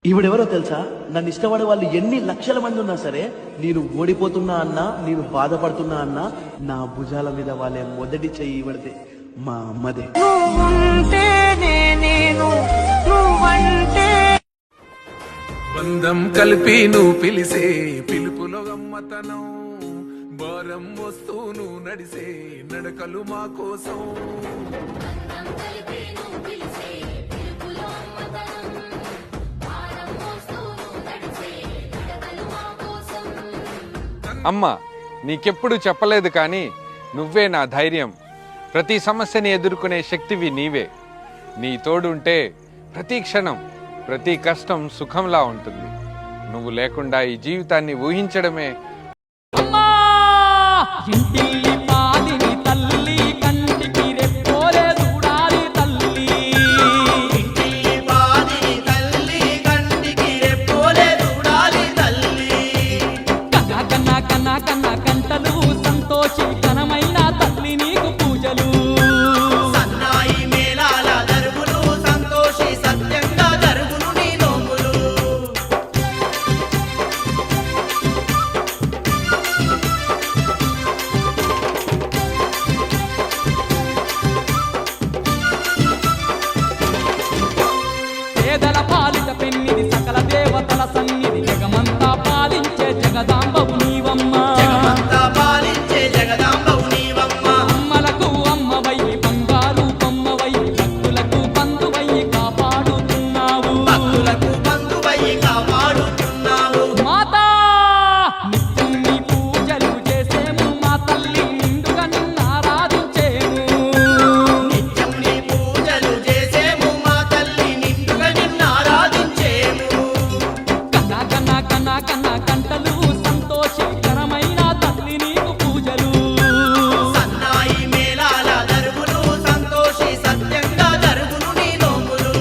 ఈవిడెవరో తెలుసా? నన్ను ఇష్టపడే వాళ్ళు ఎన్ని లక్షల మంది ఉన్నా సరే, నేను ఓడిపోతున్నా అన్నా, నేను బాధపడుతున్నా అన్నా, నా భుజాల మీద వాళ్ళే మొదటి చెయ్యి ఇవ్వడితే మా అమ్మదే. బంధం కలిపి నువ్వు పిలిసే పిలుపులో గమ్మతనం, భారం వస్తూను నడిసే నడకలు మా కోసం. అమ్మా, నీకెప్పుడు చెప్పలేదు కానీ నువ్వే నా ధైర్యం. ప్రతి సమస్యని ఎదుర్కొనే శక్తివి నీవే. నీ తోడుంటే ప్రతి క్షణం, ప్రతి కష్టం సుఖంలా ఉంటుంది. నువ్వు లేకుండా ఈ జీవితాన్ని ఊహించడమే. పేదల పాలిట పెన్నిది, సకల దేవతల సన్నిధి, జగమంతా పాలించే జగదాంబవు నీవమ్మ. అమ్మలకు అమ్మవయ్యి, బంగారు బొమ్మవయ్యి, భక్తులకు బంధువయ్యి కాపాడుతున్నావు. మాతా నిత్యం నీ పూజలు చేసేము, మా తల్లి నిండుగా నిన్ను ఆరాధించేము. కన్నా కంటలు సంతోషకరమైన తల్లి నీకు పూజలు. సన్నాయి మేళాల దరువులు సంతోషి సత్యంగా జరుగును నీ నోములు.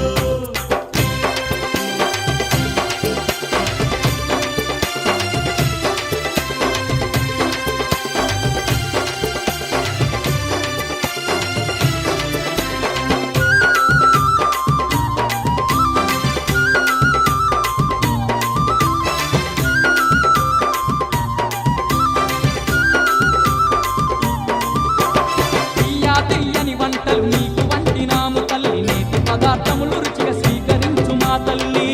తీయని వంటలు నీకు వండినాము తల్లి, నేతి పదార్థములు రుచిగా స్వీకరించు మా తల్లి.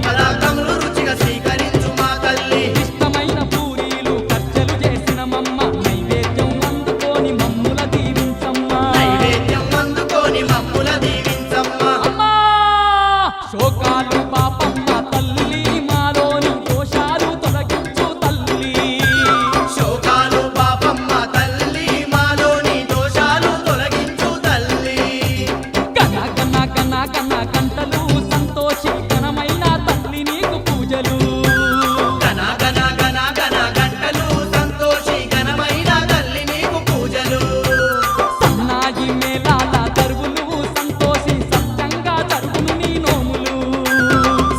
పదార్థములు రుచిగా స్వీకరించు మా తల్లి. ఇష్టమైన పూరీలు కచ్చలు చేసిన మమ్మ, నైవేద్యం అందుకొని మమ్ముల దీవించమ్మా. నైవేద్యం అందుకొని మమ్ముల దీవించమ్మా. అమ్మా శోకాలు పాపమ్మ తల్లి, మాలోని దోషాలు తొలగించు తల్లి. శోకాలు పాపమ్మ తల్లి, మాలోని దోషాలు తొలగించు తల్లి. కన్నా కంటలు సంతోషకరమైన తల్లి నీకు పూజలు. గణ గణ గణ గణ గంటలు సంతోషి ఘనమైన తల్లి నీకు పూజలు. సన్నాయి మేళాల దరువులు సంతోషి సత్యంగా జరుగును నీ నోములు.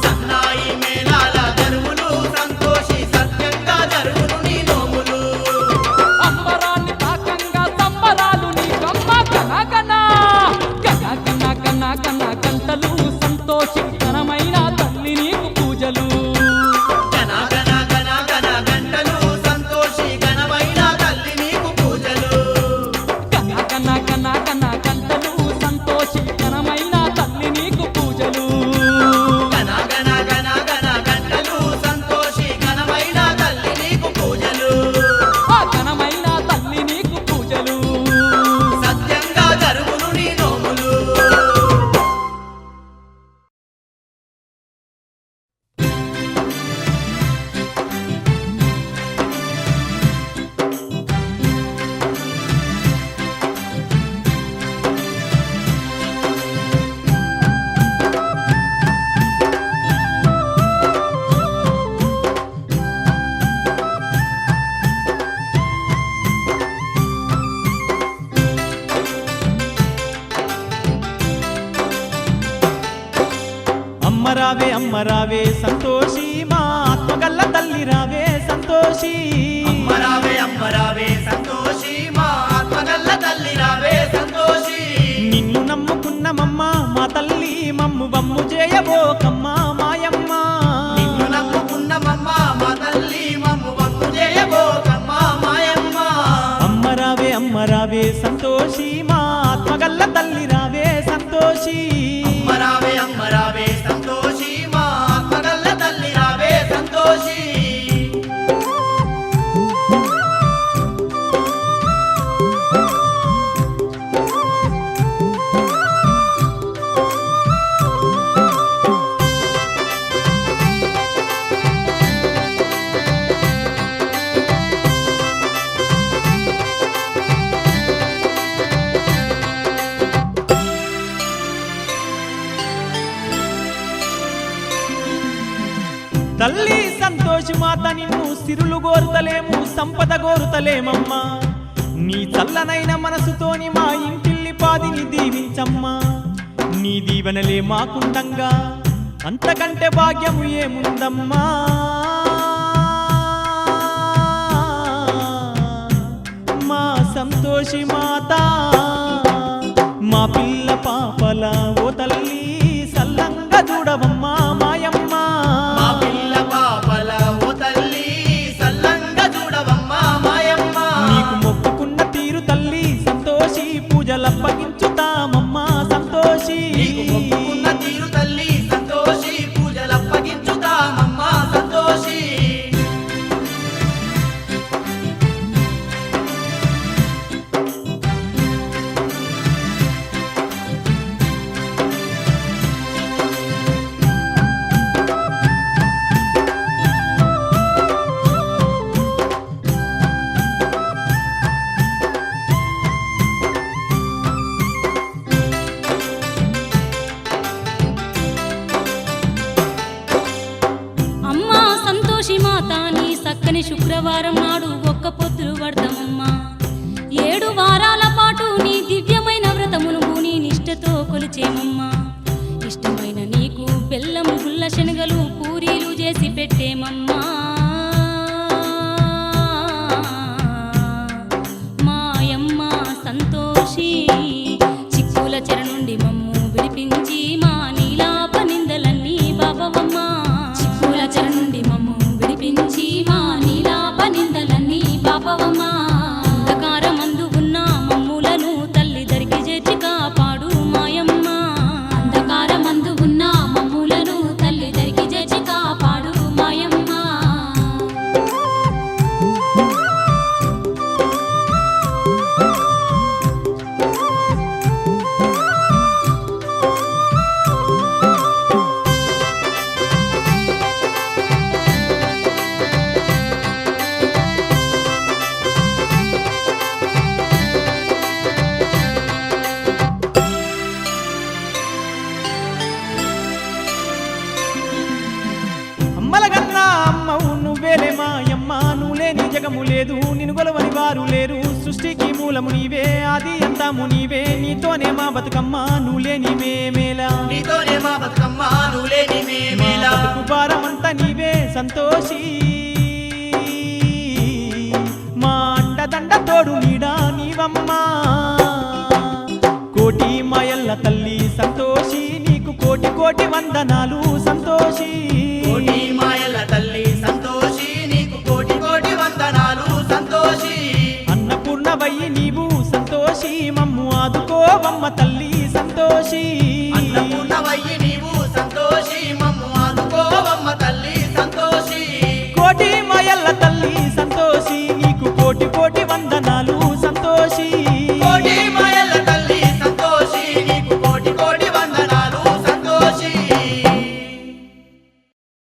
సన్నాయి మేళాల దరువులు సంతోషి సత్యంగా జరుగును నీ నోములు. అంబరాన్ని తాకంగా సంబరాలు నీకమ్మ. కన్నా కంటలు సంతోషకరమైన తల్లి నీకు పూజలు. గణ గణ గణ గణ గంటలు సంతోషి ఘనమైన తల్లి నీకు పూజలు. కన్నా కంటలు సంతోషకరమైన తల్లి నీకు పూజలు. గణ గణ గణ గణ గంటలు సంతోషి ఘనమైన తల్లి నీకు పూజలు. ఆ ఘనమైన తల్లి నీకు పూజలు. సత్యంగా జరుగును నీ నోములు. అమ్మ రావే సంతోషి, మా ఆత్మగల్ల తల్లి రావే సంతోషి. అమ్మ రావే సంతోషి, మా ఆత్మగల్ల తల్లి రావే సంతోషి. నిన్ను నమ్ముకున్నమమ్మ మా తల్లి, మమ్ము బమ్ము చేయబోకమ్మ మాయమ్మ. తల్లి సంతోషి మాత నిన్ను సిరులు గోరుతలేము సంపద గోరుతలేమమ్మా నీ చల్లనైన మనసుతోని మా ఇంటిల్లి పాదిని దీవించమ్మా నీ దీవెనలే మాకుండంగా అంతకంటే భాగ్యము ఏముందమ్మా మా సంతోషి మాత మా పిల్ల పాపల ఓ తల్లి సల్లంగా చూడవమ్మా మాయమ్మ మా పిల్ల పాపల ఓ తల్లి సల్లంగా చూడవమ్మా మాయమ్మ నీకు మొక్కుకున్న తీరు తల్లి సంతోషి పూజలప్పగించుతామమ్మా సంతోషి నీకు మొక్కుకున్న తీరు తల్లి సంతోషి పూజలప్పగించుతామమ్మా సంతోషి అమ్మా సంతోషి మాత నీ సక్కని శుక్రవారం నాడు ఒక్క పొద్దులు పడతామమ్మా 7 వారాల పాటు నీ దివ్యమైన వ్రతమును నీ నిష్టతో కొలిచేమమ్మా ఇష్టమైన నీకు బెల్లం గుల్ల శనగలు పూరీలు చేసి పెట్టేమమ్మా మాయమ్మ సంతోషి చిక్కుల చెర నుండి మమ్ము విడిపించి మా నీలాప నిందలన్నీ బాబవమ్మా చిక్కుల చెర నుండి మమ్ము విడిపించి మా నీలాప నిందలన్నీ బాబవమ్మా అంధకారమందు ఉన్న మమ్ములను తల్లి దరికి చేర్చి కాపాడు మాయమ్మ అంధకారమందు ఉన్న మమ్ములను తల్లి దరికి చేర్చి కాపాడు మాయమ్మ అమ్మలగన్నా అమ్మవు నువ్వేలే మాయమ్మ నువ్వు లేని జగము లేదు నిన్ను గొలవని వారు లేరు సృష్టికి మూలము నీవే ఆది అంతము నీవే నీతోనే మా బతుకమ్మ నువ్వు లేని మేమేలా నీతోనే మా బతుకమ్మ నువ్వు లేని మా మేమేలా బతుకు భారమంతా నీవే సంతోషి మా అండదండ తోడు నీడా నీవమ్మా కోటి మాయల్ల తల్లి సంతోషి నీకు కోటి కోటి వందనాలు సంతోషి కోటి మాయల తల్లి సంతోషి నీకు కోటి కోటి వందనాలు సంతోషి అన్నపూర్ణవయ్యి నీవు సంతోషి మమ్ము ఆదుకోవమ్మ తల్లి సంతోషి